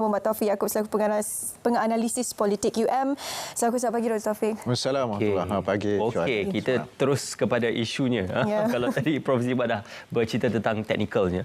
Muhammad Taufik Yaakob selaku penganalisis politik UM. Selamat pagi Dr. Taufik. Assalamualaikum. Pagi. Okey, kita terus kepada isunya. Kalau tadi Prof Ziba dah bercerita tentang teknikalnya.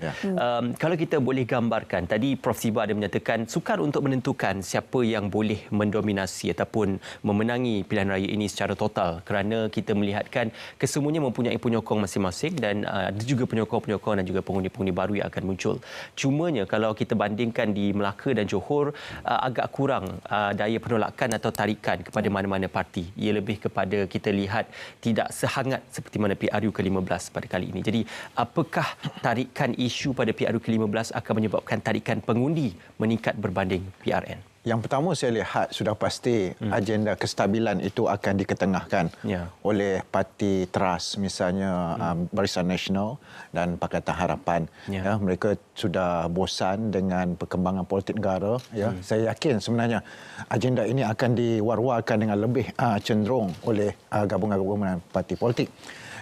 Kalau kita boleh gambarkan, tadi Prof Ziba ada menyatakan sukar untuk menentukan siapa yang boleh mendominasi ataupun memenangi pilihan raya ini secara total, kerana kita melihatkan kesemuanya mempunyai penyokong masing-masing dan ada juga penyokong-penyokong dan juga pengundi-pengundi baru yang akan muncul. Cumanya kalau kita bandingkan di Melaka dan Johor, agak kurang daya penolakan atau tarikan kepada mana-mana parti. Ia lebih kepada kita lihat tidak sehangat seperti mana PRU ke-15 pada kali ini. Jadi apakah tarikan isu pada PRU ke-15 akan menyebabkan tarikan pengundi meningkat berbanding PRN? Yang pertama saya lihat sudah pasti agenda kestabilan itu akan diketengahkan oleh parti teras, misalnya Barisan Nasional dan Pakatan Harapan. Mereka sudah bosan dengan perkembangan politik negara. Saya yakin sebenarnya agenda ini akan diwar-warkan dengan lebih cenderung oleh gabungan-gabungan parti politik.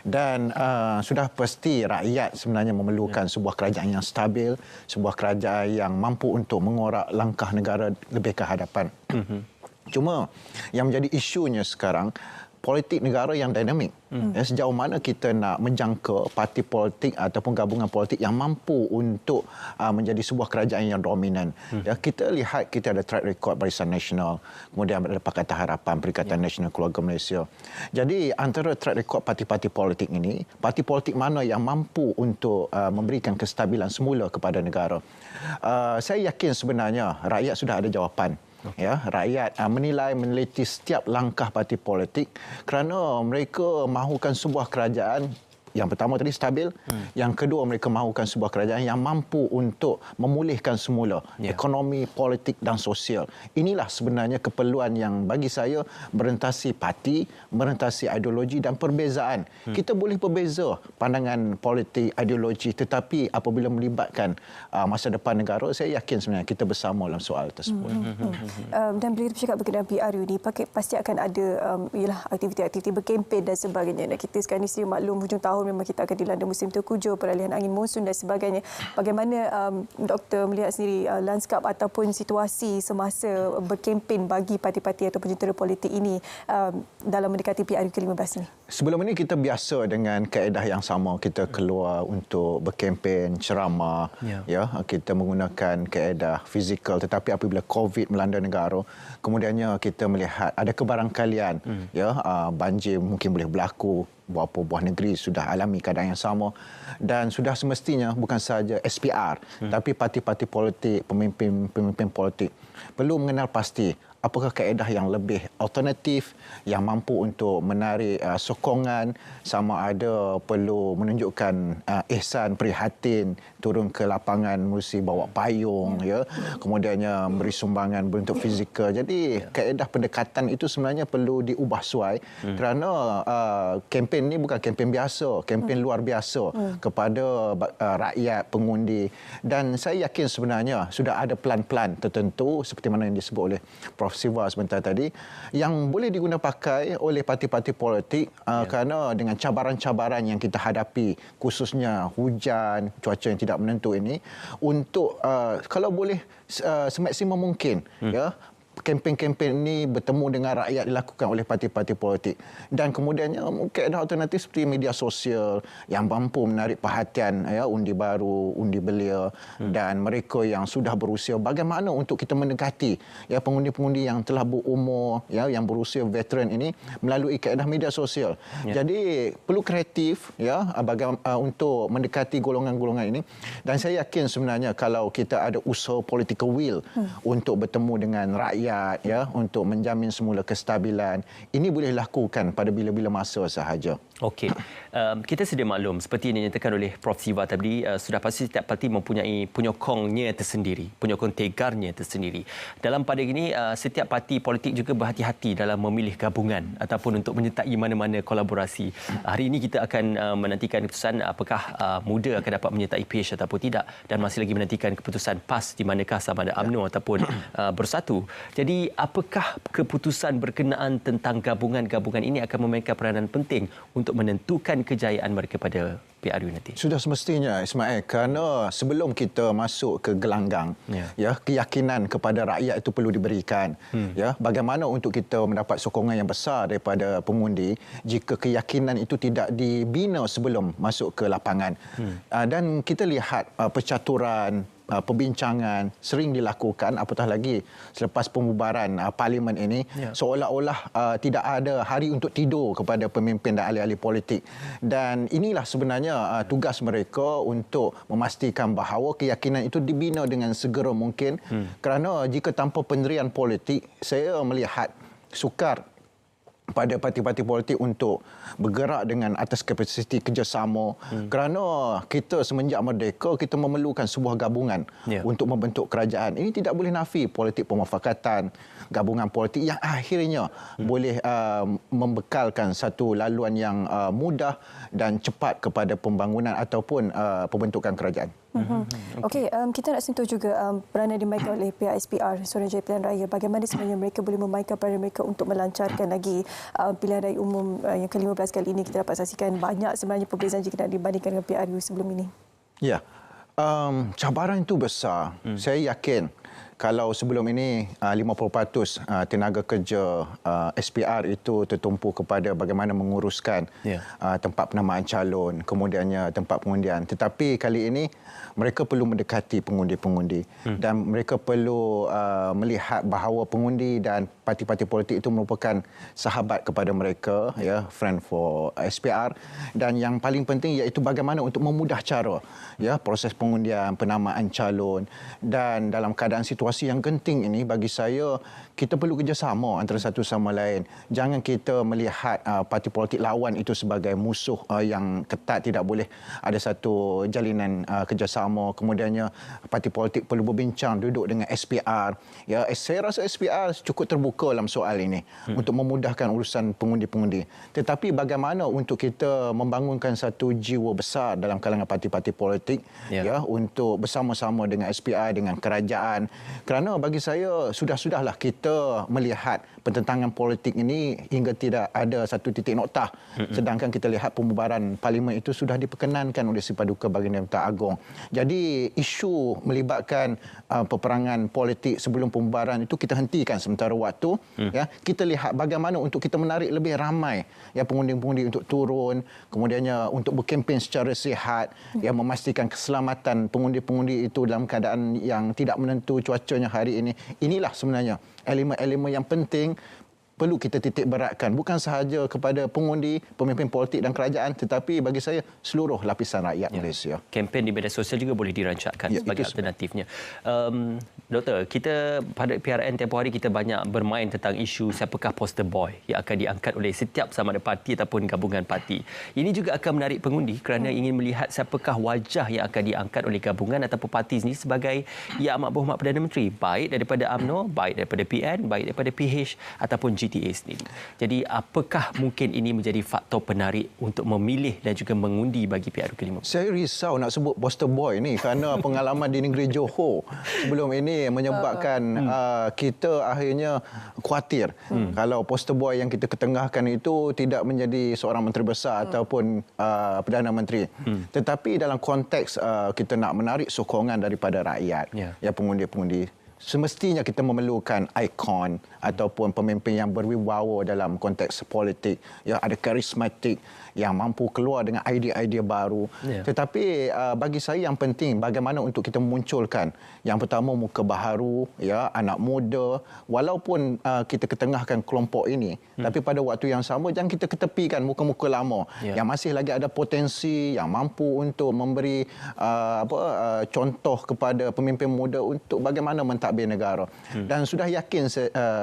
Dan sudah pasti rakyat sebenarnya memerlukan sebuah kerajaan yang stabil, sebuah kerajaan yang mampu untuk mengorak langkah negara lebih ke hadapan. Cuma yang menjadi isunya sekarang, politik negara yang dinamik. Sejauh mana kita nak menjangka parti politik ataupun gabungan politik yang mampu untuk menjadi sebuah kerajaan yang dominan. Kita lihat kita ada track record Barisan Nasional, kemudian ada Pakatan Harapan, Perikatan Nasional Keluarga Malaysia. Jadi antara track record parti-parti politik ini, parti politik mana yang mampu untuk memberikan kestabilan semula kepada negara? Saya yakin sebenarnya rakyat sudah ada jawapan. Rakyat meneliti setiap langkah parti politik kerana mereka mahukan sebuah kerajaan yang pertama tadi stabil, yang kedua mereka mahukan sebuah kerajaan yang mampu untuk memulihkan semula ekonomi, politik dan sosial. Inilah sebenarnya keperluan yang bagi saya merentasi parti, merentasi ideologi dan perbezaan. Kita boleh berbeza pandangan politik, ideologi, tetapi apabila melibatkan masa depan negara, saya yakin sebenarnya kita bersama dalam soal tersebut. Dan bila kita bercakap berkenaan PRU ni, pasti akan ada aktiviti-aktiviti berkempen dan sebagainya. Dan kita sekarang ni sendiri maklum hujung tahun memang kita akan dilanda musim terkujuh, peralihan angin monsun dan sebagainya. Bagaimana doktor melihat sendiri lanskap ataupun situasi semasa berkempen bagi parti-parti ataupun jentera politik ini dalam mendekati PRU ke-15 ni? Sebelum ini kita biasa dengan kaedah yang sama. Kita keluar untuk berkempen, ceramah, kita menggunakan kaedah fizikal, tetapi apabila COVID melanda negara, kemudiannya kita melihat ada kebarangkalian, banjir mungkin boleh berlaku. Beberapa buah negeri sudah alami keadaan yang sama dan sudah semestinya bukan sahaja SPR tapi parti-parti politik, pemimpin politik perlu mengenal pasti apakah kaedah yang lebih alternatif yang mampu untuk menarik sokongan, sama ada perlu menunjukkan ihsan prihatin, turun ke lapangan mesti bawa payung, kemudiannya beri sumbangan bentuk fizikal. Jadi kaedah pendekatan itu sebenarnya perlu diubah suai kerana kempen ini bukan kempen biasa, kempen luar biasa kepada rakyat, pengundi, dan saya yakin sebenarnya sudah ada plan-plan tertentu seperti mana yang disebut oleh Prof Siva sebentar tadi yang boleh diguna pakai oleh parti-parti politik kerana dengan cabaran-cabaran yang kita hadapi, khususnya hujan, cuaca yang tidak menentu ini, untuk kalau boleh semaksimum mungkin kempen-kempen ini bertemu dengan rakyat dilakukan oleh parti-parti politik, dan kemudiannya kaedah alternatif seperti media sosial yang mampu menarik perhatian undi baru, undi belia dan mereka yang sudah berusia, bagaimana untuk kita mendekati pengundi-pengundi yang telah berumur, yang berusia veteran ini melalui kaedah media sosial. Jadi perlu kreatif untuk mendekati golongan-golongan ini, dan saya yakin sebenarnya kalau kita ada usaha political will untuk bertemu dengan rakyat untuk menjamin semula kestabilan, ini boleh lakukan pada bila-bila masa sahaja. Okey. Kita sedia maklum seperti yang dinyatakan oleh Prof Siva tadi, sudah pasti setiap parti mempunyai penyokongnya tersendiri, penyokong tegarnya tersendiri. Dalam pada ini setiap parti politik juga berhati-hati dalam memilih gabungan ataupun untuk menyertai mana-mana kolaborasi. Hari ini kita akan menantikan keputusan apakah MUDA akan dapat menyertai PH ataupun tidak, dan masih lagi menantikan keputusan PAS di manakah sama ada UMNO ataupun Bersatu. Jadi apakah keputusan berkenaan tentang gabungan-gabungan ini akan memainkan peranan penting untuk menentukan kejayaan mereka pada PRU nanti? Sudah semestinya, Ismail, kerana sebelum kita masuk ke gelanggang, keyakinan kepada rakyat itu perlu diberikan. Bagaimana untuk kita mendapat sokongan yang besar daripada pengundi jika keyakinan itu tidak dibina sebelum masuk ke lapangan. Dan kita lihat percaturan, perbincangan sering dilakukan, apatah lagi selepas pembubaran parlimen ini, seolah-olah tidak ada hari untuk tidur kepada pemimpin dan ahli-ahli politik. Dan inilah sebenarnya tugas mereka untuk memastikan bahawa keyakinan itu dibina dengan segera mungkin. Kerana jika tanpa pendirian politik, saya melihat sukar pada parti-parti politik untuk bergerak dengan atas kapasiti kerjasama. Kerana kita semenjak merdeka, kita memerlukan sebuah gabungan untuk membentuk kerajaan. Ini tidak boleh nafi politik pemufakatan, gabungan politik yang akhirnya boleh membekalkan satu laluan yang mudah dan cepat kepada pembangunan ataupun pembentukan kerajaan. Okey, kita nak sentuh juga peranan dimainkan oleh pihak SPR, Suruhanjaya Pilihan Raya. Bagaimana sebenarnya mereka boleh memainkan peranan mereka untuk melancarkan lagi pilihan raya umum yang ke-15 kali ini. Kita dapat saksikan banyak sebenarnya perbezaan jika nak dibandingkan dengan PRU sebelum ini. Ya, cabaran itu besar. Saya yakin kalau sebelum ini 50% tenaga kerja SPR itu tertumpu kepada bagaimana menguruskan tempat penamaan calon, kemudiannya tempat pengundian. Tetapi kali ini mereka perlu mendekati pengundi-pengundi dan mereka perlu melihat bahawa pengundi dan parti-parti politik itu merupakan sahabat kepada mereka, friend for SPR. Dan yang paling penting iaitu bagaimana untuk memudah cara proses pengundian, penamaan calon. Dan dalam keadaan situasi yang genting ini, bagi saya kita perlu kerjasama antara satu sama lain. Jangan kita melihat parti politik lawan itu sebagai musuh yang ketat. Tidak boleh ada satu jalinan kerjasama. Kemudiannya parti politik perlu berbincang, duduk dengan SPR. Saya rasa SPR cukup terbuka dalam soal ini untuk memudahkan urusan pengundi-pengundi. Tetapi bagaimana untuk kita membangunkan satu jiwa besar dalam kalangan parti-parti politik untuk bersama-sama dengan SPR, dengan kerajaan. Kerana bagi saya sudah-sudahlah kita melihat pertentangan politik ini hingga tidak ada satu titik noktah. Sedangkan kita lihat pembubaran parlimen itu sudah diperkenankan oleh Si Paduka Baginda Pertuan Agong. Jadi isu melibatkan peperangan politik sebelum pembubaran itu kita hentikan sementara waktu. Kita lihat bagaimana untuk kita menarik lebih ramai pengundi-pengundi untuk turun, kemudiannya untuk berkempen secara sihat, memastikan keselamatan pengundi-pengundi itu dalam keadaan yang tidak menentu cuacanya hari ini. Inilah sebenarnya elemen-elemen yang penting perlu kita titik beratkan, bukan sahaja kepada pengundi, pemimpin politik dan kerajaan, tetapi bagi saya seluruh lapisan rakyat Malaysia. Kempen di media sosial juga boleh dirancangkan sebagai alternatifnya. Doktor, kita pada PRN tempoh hari kita banyak bermain tentang isu siapakah poster boy yang akan diangkat oleh setiap sama ada parti ataupun gabungan parti. Ini juga akan menarik pengundi kerana ingin melihat siapakah wajah yang akan diangkat oleh gabungan ataupun parti ini sebagai Yang Amat Berhormat Perdana Menteri, baik daripada UMNO, baik daripada PN, baik daripada PH ataupun GTA sendiri. Jadi apakah mungkin ini menjadi faktor penarik untuk memilih dan juga mengundi bagi PRU ke-15? Saya risau nak sebut poster boy ni kerana pengalaman di negeri Johor sebelum ini menyebabkan kita akhirnya khuatir kalau poster boy yang kita ketengahkan itu tidak menjadi seorang menteri besar ataupun Perdana Menteri. Tetapi dalam konteks kita nak menarik sokongan daripada rakyat, pengundi-pengundi, semestinya kita memerlukan ikon ataupun pemimpin yang berwibawa dalam konteks politik, ada karismatik, yang mampu keluar dengan idea-idea baru. Tetapi bagi saya yang penting bagaimana untuk kita memunculkan yang pertama muka baharu, anak muda, walaupun kita ketengahkan kelompok ini, tapi pada waktu yang sama jangan kita ketepikan muka-muka lama yang masih lagi ada potensi, yang mampu untuk memberi contoh kepada pemimpin muda untuk bagaimana mentadbir negara. Dan sudah yakin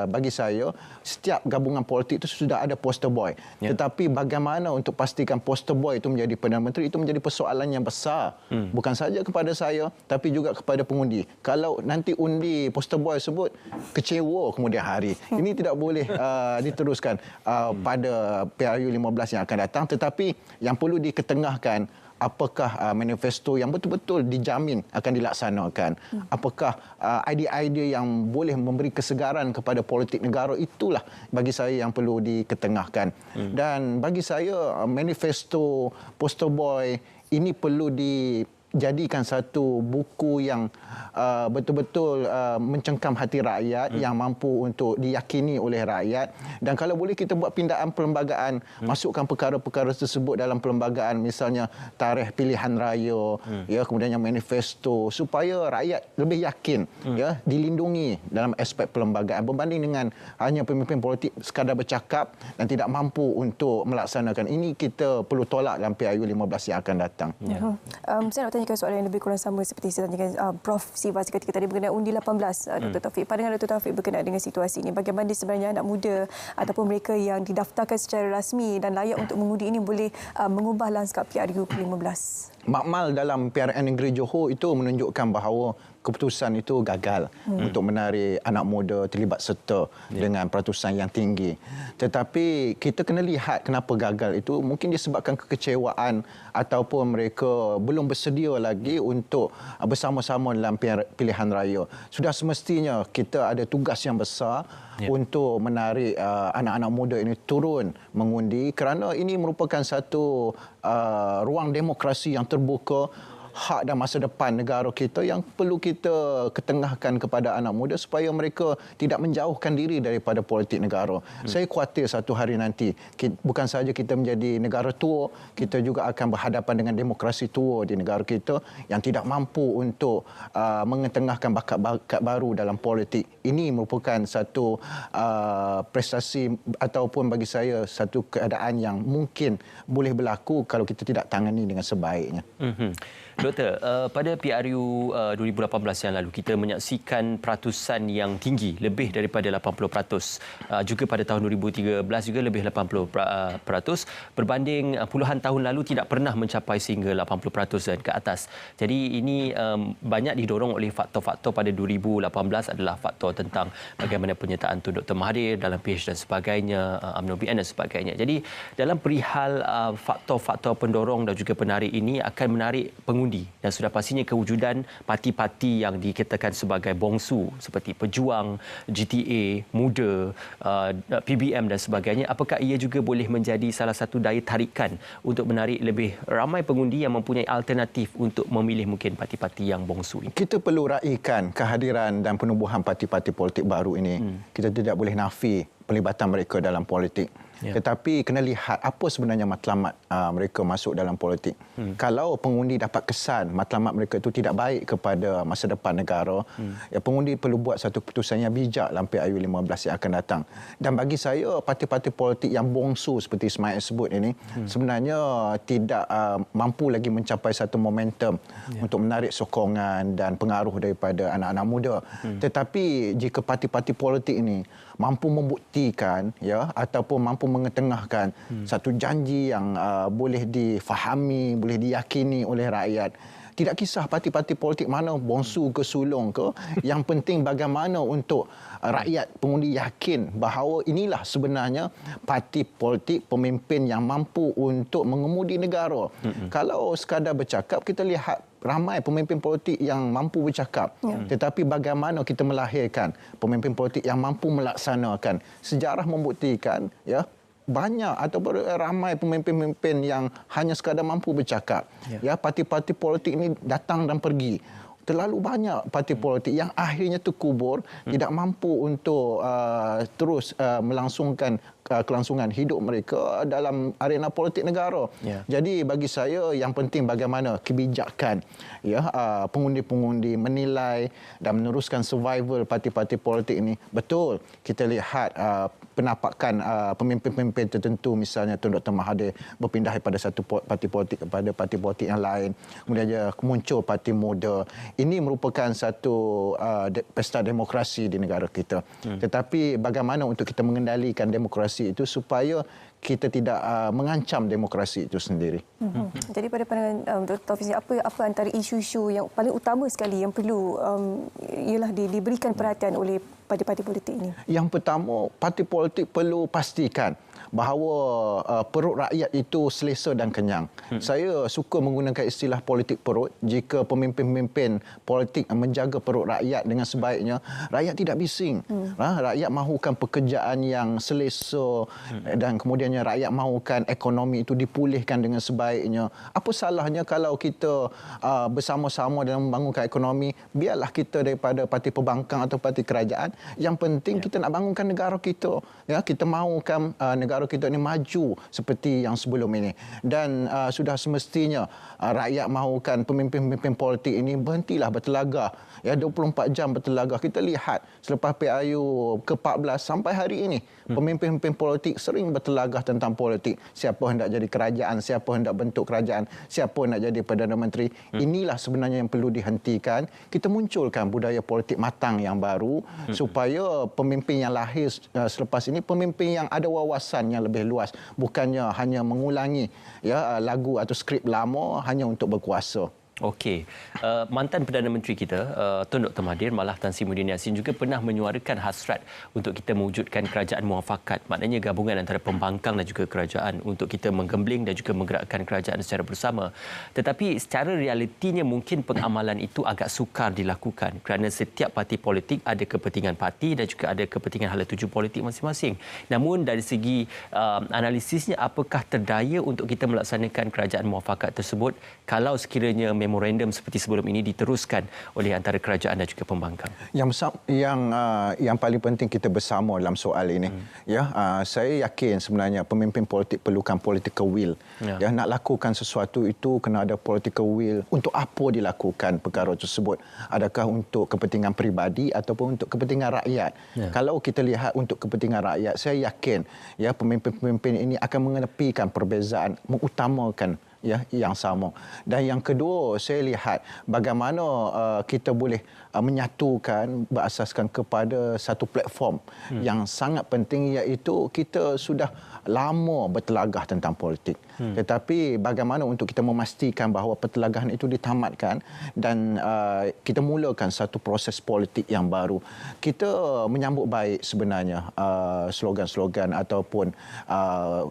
bagi saya setiap gabungan politik itu sudah ada poster boy. Tetapi bagaimana untuk pastikan poster boy itu menjadi Perdana Menteri, itu menjadi persoalan yang besar. Bukan saja kepada saya tapi juga kepada pengundi. Kalau nanti undi poster boy sebut kecewa kemudian hari, ini tidak boleh diteruskan pada PRU 15 yang akan datang. Tetapi yang perlu diketengahkan, apakah manifesto yang betul-betul dijamin akan dilaksanakan? Apakah idea-idea yang boleh memberi kesegaran kepada politik negara? Itulah bagi saya yang perlu diketengahkan. Dan bagi saya manifesto poster boy ini perlu dijadikan satu buku yang betul-betul mencengkam hati rakyat, yang mampu untuk diyakini oleh rakyat. Dan kalau boleh kita buat pindaan perlembagaan, masukkan perkara-perkara tersebut dalam perlembagaan, misalnya tarikh pilihan raya, ya, kemudiannya manifesto, supaya rakyat lebih yakin, ya, dilindungi dalam aspek perlembagaan berbanding dengan hanya pemimpin politik sekadar bercakap dan tidak mampu untuk melaksanakan. Ini kita perlu tolak dalam PRU 15 yang akan datang. Saya nak tanyakan soalan yang lebih kurang sama seperti saya tanyakan Prof. Siva ketika tadi berkenaan undi 18, Dr. Taufik. Pandangan Dr. Taufik berkenaan dengan situasi ini. Bagaimana sebenarnya anak muda ataupun mereka yang didaftarkan secara rasmi dan layak untuk mengundi ini boleh mengubah lanskap PRU 15? Makmal dalam PRN Negeri Johor itu menunjukkan bahawa keputusan itu gagal untuk menarik anak muda terlibat serta dengan peratusan yang tinggi. Tetapi kita kena lihat kenapa gagal itu. Mungkin disebabkan kekecewaan ataupun mereka belum bersedia lagi untuk bersama-sama dalam pilihan raya. Sudah semestinya kita ada tugas yang besar untuk menarik anak-anak muda ini turun mengundi, kerana ini merupakan satu ruang demokrasi yang terbuka, hak dan masa depan negara kita yang perlu kita ketengahkan kepada anak muda supaya mereka tidak menjauhkan diri daripada politik negara. Saya khawatir satu hari nanti bukan sahaja kita menjadi negara tua, kita juga akan berhadapan dengan demokrasi tua di negara kita yang tidak mampu untuk mengetengahkan bakat-bakat baru dalam politik. Ini merupakan satu prestasi ataupun bagi saya satu keadaan yang mungkin boleh berlaku kalau kita tidak tangani dengan sebaiknya. Doktor, pada PRU 2018 yang lalu kita menyaksikan peratusan yang tinggi, lebih daripada 80%. Juga pada tahun 2013 juga lebih 80%, berbanding puluhan tahun lalu tidak pernah mencapai sehingga 80% dan ke atas. Jadi ini banyak didorong oleh faktor-faktor pada 2018 adalah faktor tentang bagaimana penyertaan Tun Dr. Mahathir dalam PH dan sebagainya, UMNO BN dan sebagainya. Jadi dalam perihal faktor-faktor pendorong dan juga penarik ini akan menarik pengundi, dan sudah pastinya kewujudan parti-parti yang dikatakan sebagai bongsu seperti Pejuang, GTA, Muda, PBM dan sebagainya. Apakah ia juga boleh menjadi salah satu daya tarikan untuk menarik lebih ramai pengundi yang mempunyai alternatif untuk memilih mungkin parti-parti yang bongsu ini? Kita perlu raikan kehadiran dan penubuhan parti-parti politik baru ini. Kita tidak boleh nafi pelibatan mereka dalam politik. Tetapi kena lihat apa sebenarnya matlamat mereka masuk dalam politik. Kalau pengundi dapat kesan matlamat mereka itu tidak baik kepada masa depan negara, ya, pengundi perlu buat satu keputusan yang bijak dalam PRU 15 yang akan datang. Dan bagi saya, parti-parti politik yang bongsu seperti Ismail sebut ini sebenarnya tidak mampu lagi mencapai satu momentum untuk menarik sokongan dan pengaruh daripada anak-anak muda. Tetapi jika parti-parti politik ini mampu membuktikan, ya, ataupun mampu mengetengahkan satu janji yang boleh difahami, boleh diyakini oleh rakyat. Tidak kisah parti-parti politik mana, bongsu ke sulung ke, yang penting bagaimana untuk rakyat pengundi yakin bahawa inilah sebenarnya parti politik pemimpin yang mampu untuk mengemudi negara. Kalau sekadar bercakap, kita lihat ramai pemimpin politik yang mampu bercakap. Tetapi bagaimana kita melahirkan pemimpin politik yang mampu melaksanakan? Sejarah membuktikan, ya, banyak atau ramai pemimpin-pemimpin yang hanya sekadar mampu bercakap. Ya, parti-parti politik ini datang dan pergi. Terlalu banyak parti politik yang akhirnya terkubur, tidak mampu untuk terus melangsungkan kelangsungan hidup mereka dalam arena politik negara. Jadi bagi saya yang penting bagaimana kebijakan, ya, pengundi-pengundi menilai dan meneruskan survival parti-parti politik ini. Betul kita lihat penampakan pemimpin-pemimpin tertentu, misalnya Tun Dr. Mahathir berpindah daripada satu parti politik kepada parti politik yang lain. Kemudian dia muncul Parti Muda. Ini merupakan satu pesta demokrasi di negara kita. Tetapi bagaimana untuk kita mengendalikan demokrasi itu supaya kita tidak mengancam demokrasi itu sendiri. Jadi pada pandangan Dr. Taufik, apa antara isu-isu yang paling utama sekali yang perlu ialah diberikan perhatian oleh parti-parti politik ini? Yang pertama, parti politik perlu pastikan bahawa perut rakyat itu selesa dan kenyang. Saya suka menggunakan istilah politik perut. Jika pemimpin-pemimpin politik menjaga perut rakyat dengan sebaiknya, rakyat tidak bising. Rakyat mahukan pekerjaan yang selesa dan kemudian kemudiannya rakyat mahukan ekonomi itu dipulihkan dengan sebaiknya. Apa salahnya kalau kita bersama-sama dalam membangunkan ekonomi, biarlah kita daripada parti pembangkang atau parti kerajaan, yang penting kita nak bangunkan negara kita. Ya, kita mahukan negara kita ini maju seperti yang sebelum ini. Dan sudah semestinya rakyat mahukan pemimpin-pemimpin politik ini berhentilah bertelagah. Ya, 24 jam bertelagah. Kita lihat selepas PRU ke-14 sampai hari ini, pemimpin-pemimpin politik sering bertelagah tentang politik. Siapa hendak jadi kerajaan, siapa hendak bentuk kerajaan, siapa hendak jadi Perdana Menteri. Inilah sebenarnya yang perlu dihentikan. Kita munculkan budaya politik matang yang baru supaya pemimpin yang lahir selepas ini pemimpin yang ada wawasan yang lebih luas, bukannya hanya mengulangi lagu atau skrip lama hanya untuk berkuasa. Okey. Mantan Perdana Menteri kita, Tun Dr. Mahathir, malah Tan Sri Muhyiddin Yassin juga pernah menyuarakan hasrat untuk kita mewujudkan kerajaan muafakat. Maknanya gabungan antara pembangkang dan juga kerajaan untuk kita menggembling dan juga menggerakkan kerajaan secara bersama. Tetapi secara realitinya mungkin pengamalan itu agak sukar dilakukan kerana setiap parti politik ada kepentingan parti dan juga ada kepentingan hala tuju politik masing-masing. Namun dari segi analisisnya, apakah terdaya untuk kita melaksanakan kerajaan muafakat tersebut kalau sekiranya memorandum seperti sebelum ini diteruskan oleh antara kerajaan dan juga pembangkang? Yang paling penting kita bersama dalam soal ini. Saya yakin sebenarnya pemimpin politik perlukan political will. Nak lakukan sesuatu itu kena ada political will. Untuk apa dilakukan perkara tersebut? Adakah untuk kepentingan peribadi ataupun untuk kepentingan rakyat? Kalau kita lihat untuk kepentingan rakyat, saya yakin pemimpin-pemimpin ini akan mengenepikan perbezaan, mengutamakan yang sama. Dan yang kedua, saya lihat bagaimana kita boleh menyatukan berasaskan kepada satu platform yang sangat penting, iaitu kita sudah lama bertelagah tentang politik. Tetapi bagaimana untuk kita memastikan bahawa pertelagahan itu ditamatkan dan kita mulakan satu proses politik yang baru. Kita menyambut baik sebenarnya slogan-slogan ataupun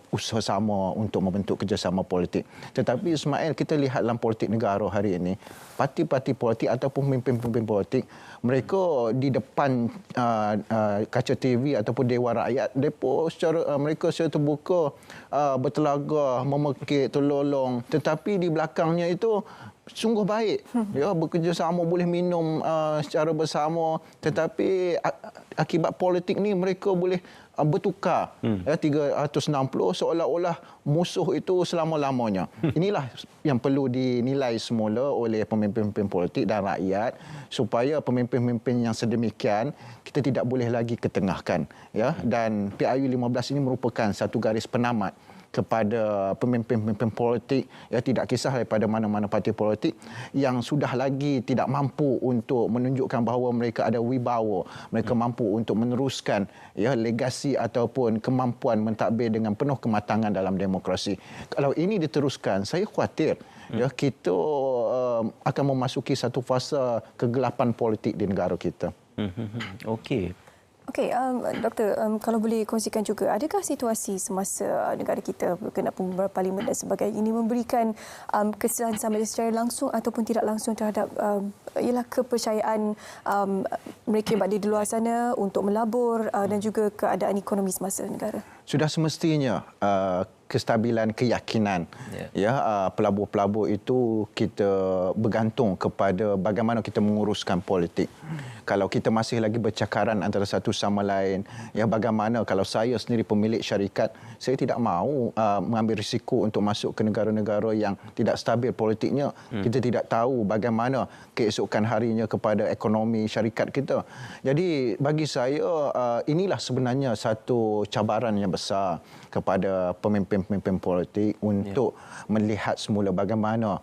usaha sama untuk membentuk kerjasama politik. Tetapi Ismail, kita lihat dalam politik negara hari ini, parti-parti politik ataupun pemimpin-pemimpin politik, mereka di depan kaca TV ataupun Dewan Rakyat, mereka secara terbuka bertelagah, memekik, terlolong. Tetapi di belakangnya itu sungguh baik. Bekerjasama, boleh minum secara bersama. Tetapi akibat politik ni mereka boleh bertukar 360 seolah-olah musuh itu selama-lamanya. Inilah yang perlu dinilai semula oleh pemimpin-pemimpin politik dan rakyat, supaya pemimpin-pemimpin yang sedemikian kita tidak boleh lagi ketengahkan. Dan PRU 15 ini merupakan satu garis penamat kepada pemimpin-pemimpin politik, tidak kisah daripada mana-mana parti politik yang sudah lagi tidak mampu untuk menunjukkan bahawa mereka ada wibawa, mereka mampu untuk meneruskan legasi ataupun kemampuan mentadbir dengan penuh kematangan dalam demokrasi. Kalau ini diteruskan, saya khawatir kita akan memasuki satu fasa kegelapan politik di negara kita. Okey. Okey, Doktor, kalau boleh kongsikan juga, adakah situasi semasa negara kita berkenaan pembubaran parlimen dan sebagainya ini memberikan kesan sama ada secara langsung ataupun tidak langsung terhadap kepercayaan mereka yang berada di luar sana untuk melabur dan juga keadaan ekonomi semasa negara? Sudah semestinya kestabilan keyakinan pelabur-pelabur itu kita bergantung kepada bagaimana kita menguruskan politik. Kalau kita masih lagi bercakaran antara satu sama lain, bagaimana kalau saya sendiri pemilik syarikat, saya tidak mahu mengambil risiko untuk masuk ke negara-negara yang tidak stabil politiknya. Kita tidak tahu bagaimana keesokan harinya kepada ekonomi syarikat kita. Jadi bagi saya inilah sebenarnya satu cabaran yang besar kepada pemimpin-pemimpin politik untuk melihat semula bagaimana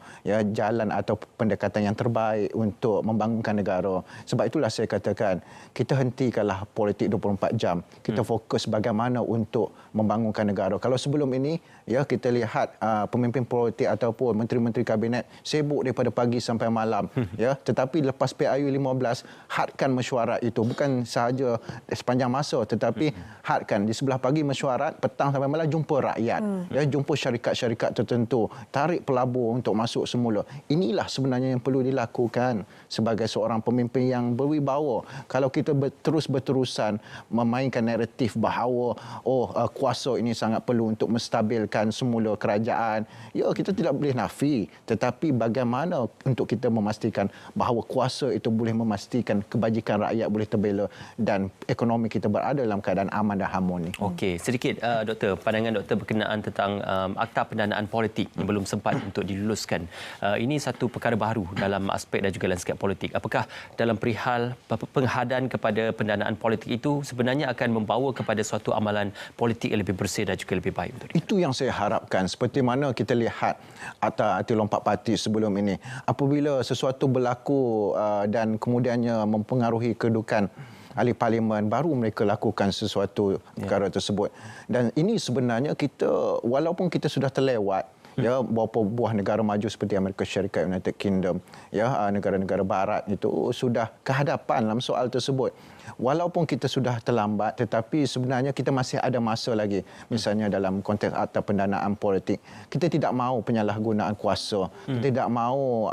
jalan atau pendekatan yang terbaik untuk membangunkan negara. Sebab itulah saya katakan, kita hentikanlah politik 24 jam. Kita fokus bagaimana untuk membangunkan negara. Kalau sebelum ini kita lihat pemimpin politik ataupun menteri-menteri kabinet sibuk daripada pagi sampai malam. Tetapi lepas PRU 15, hadkan mesyuarat itu, bukan sahaja sepanjang masa, tetapi hadkan di sebelah pagi mesyuarat, petang sampai malam jumpa rakyat, ya, jumpa syarikat-syarikat tertentu, tarik pelabur untuk masuk semula. Inilah sebenarnya yang perlu dilakukan sebagai seorang pemimpin yang berwibawa. Kalau kita berterusan memainkan naratif bahawa kuasa ini sangat perlu untuk menstabilkan semula kerajaan, ya, kita tidak boleh nafi. Tetapi bagaimana untuk kita memastikan bahawa kuasa itu boleh memastikan kebajikan rakyat boleh terbela dan ekonomi kita berada dalam keadaan aman dan harmoni. Okey, sedikit doktor, pandangan doktor berkenaan tentang Akta Pendanaan Politik yang belum sempat untuk diluluskan. Ini satu perkara baru dalam aspek dan juga lanskap politik. Apakah dalam perihal penghadaan kepada pendanaan politik itu sebenarnya akan membawa kepada suatu amalan politik yang lebih bersih dan juga lebih baik untuk dia? Itu yang saya harapkan. Seperti mana kita lihat akta lompat parti sebelum ini. Apabila sesuatu berlaku dan kemudiannya mempengaruhi kedudukan ahli parlimen, baru mereka lakukan sesuatu perkara tersebut. Dan ini sebenarnya kita, walaupun kita sudah terlewat, ya, beberapa buah negara maju seperti Amerika Syarikat, United Kingdom, ya, negara-negara barat itu sudah kehadapan dalam soal tersebut. Walaupun kita sudah terlambat, tetapi sebenarnya kita masih ada masa lagi. Misalnya dalam konteks Akta Pendanaan Politik, kita tidak mahu penyalahgunaan kuasa, kita tidak mahu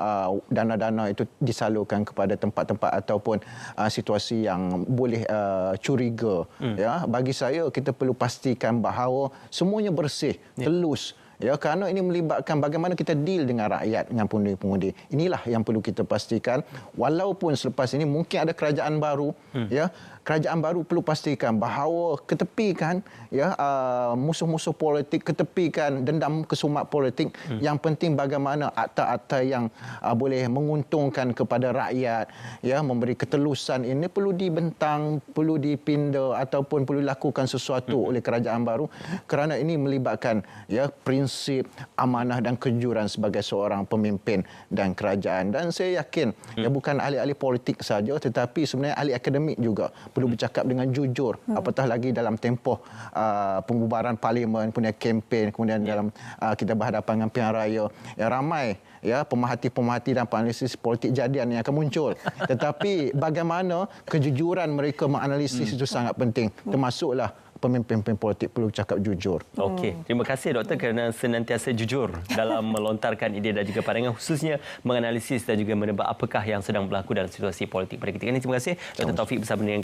dana-dana itu disalurkan kepada tempat-tempat ataupun situasi yang boleh curiga. Ya, bagi saya kita perlu pastikan bahawa semuanya bersih, telus. Ya, kerana ini melibatkan bagaimana kita deal dengan rakyat, dengan pengundi-pengundi. Inilah yang perlu kita pastikan. Walaupun selepas ini mungkin ada kerajaan baru, ya, kerajaan baru perlu pastikan bahawa ketepikan, ya, musuh-musuh politik, ketepikan dendam kesumat politik. Yang penting bagaimana akta-akta yang boleh menguntungkan kepada rakyat, ya, memberi ketelusan ini perlu dibentang, perlu dipinda ataupun perlu dilakukan sesuatu oleh kerajaan baru, kerana ini melibatkan, ya, prinsip amanah dan kejujuran sebagai seorang pemimpin dan kerajaan. Dan saya yakin ya, bukan ahli-ahli politik saja, tetapi sebenarnya ahli akademik juga perlu bercakap dengan jujur, apatah lagi dalam tempoh pembubaran parlimen, kemudian kempen, kemudian dalam kita berhadapan dengan pilihan raya. Ya, ramai, ya, pemerhati-pemerhati dan analisis politik jadian yang akan muncul. Tetapi bagaimana kejujuran mereka menganalisis itu sangat penting. Termasuklah pemimpin-pemimpin politik perlu cakap jujur. Okey, terima kasih doktor kerana senantiasa jujur dalam melontarkan ide dan juga pandangan, khususnya menganalisis dan juga menebak apakah yang sedang berlaku dalam situasi politik pada ketika ini. Terima kasih Dr. Taufik bersama dengan